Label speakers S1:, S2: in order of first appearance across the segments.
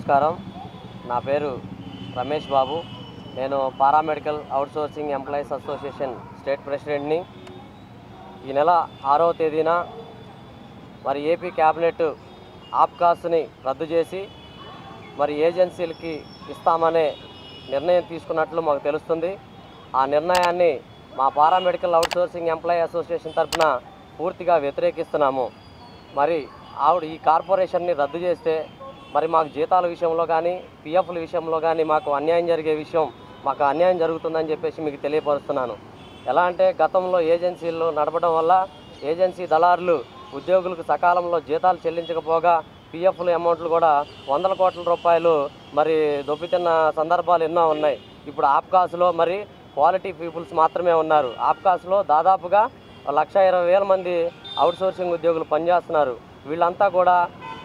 S1: నమస్కారం. నా పేరు రమేష్ బాబు. నేను paramedical outsourcing employees association state ప్రెసిడెంట్ని. ఈ నెల 6వ తేదీన మరి ఏపీ క్యాబినెట్ ఆప్కాస్ని రద్దు చేసి మరి ఏజెన్సీలకి ఇస్తామనే నిర్ణయం తీసుకున్నట్లు మాకు తెలుస్తుంది. ఆ నిర్ణయాన్ని మా పారామెడికల్ అవుట్సోర్సింగ్ ఎంప్లాయీ అసోసియేషన్ తరఫున పూర్తిగా వ్యతిరేకిస్తున్నాము. మరి ఈ కార్పొరేషన్ని రద్దు చేస్తే మరి మాకు జీతాల విషయంలో కానీ పిఎఫ్ల విషయంలో కానీ మాకు అన్యాయం జరుగుతుందని చెప్పేసి మీకు తెలియపరుస్తున్నాను. ఎలా అంటే గతంలో ఏజెన్సీలు నడపడం వల్ల ఏజెన్సీ దళారులు ఉద్యోగులకు సకాలంలో జీతాలు చెల్లించకపోగా పిఎఫ్ల అమౌంట్లు కూడా 100 కోట్ల రూపాయలు మరి దొబ్బితిన్న సందర్భాలు ఎన్నో ఉన్నాయి. ఇప్పుడు ఆప్కాస్లో మరి క్వాలిటీ పీపుల్స్ మాత్రమే ఉన్నారు. ఆప్కాస్లో దాదాపుగా 1,20,000 మంది అవుట్సోర్సింగ్ ఉద్యోగులు పనిచేస్తున్నారు. వీళ్ళంతా కూడా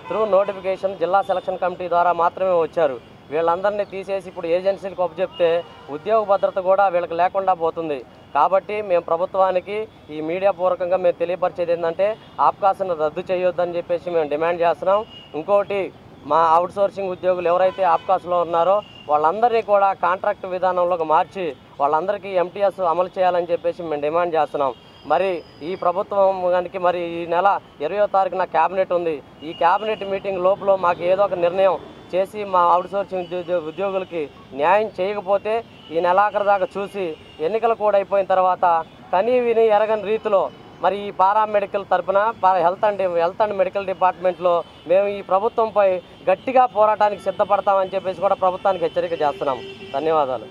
S1: త్రూ నోటిఫికేషన్ జిల్లా సెలక్షన్ కమిటీ ద్వారా మాత్రమే వచ్చారు. వీళ్ళందరినీ తీసేసి ఇప్పుడు ఏజెన్సీలకు అప్పచెప్తే ఉద్యోగ భద్రత కూడా వీళ్ళకి లేకుండా పోతుంది. కాబట్టి మేము ప్రభుత్వానికి ఈ మీడియా పూర్వకంగా మేము తెలియపరిచేది ఏంటంటే ఆప్కాస్ను రద్దు చేయొద్దని చెప్పేసి మేము డిమాండ్ చేస్తున్నాం. ఇంకోటి మా అవుట్సోర్సింగ్ ఉద్యోగులు ఎవరైతే ఆప్కాస్లో ఉన్నారో వాళ్ళందరినీ కూడా కాంట్రాక్ట్ విధానంలోకి మార్చి వాళ్ళందరికీ ఎంటీఎస్ అమలు చేయాలని చెప్పేసి మేము డిమాండ్ చేస్తున్నాం. మరి ఈ ప్రభుత్వం కనుక మరి ఈ నెల 20వ తారీఖున క్యాబినెట్ ఉంది. ఈ క్యాబినెట్ మీటింగ్ లోపల మాకు ఏదో ఒక నిర్ణయం చేసి మా అవుట్సోర్సింగ్ ఉద్యోగులకి న్యాయం చేయకపోతే ఈ నెలాఖరు దాకా చూసి ఎన్నికలు కూడా అయిపోయిన తర్వాత కనీ విని ఎరగని రీతిలో మరి ఈ పారామెడికల్ తరఫున హెల్త్ అండ్ మెడికల్ డిపార్ట్మెంట్లో మేము ఈ ప్రభుత్వంపై గట్టిగా పోరాటానికి సిద్ధపడతామని చెప్పేసి కూడా ప్రభుత్వానికి హెచ్చరిక చేస్తున్నాం. ధన్యవాదాలు.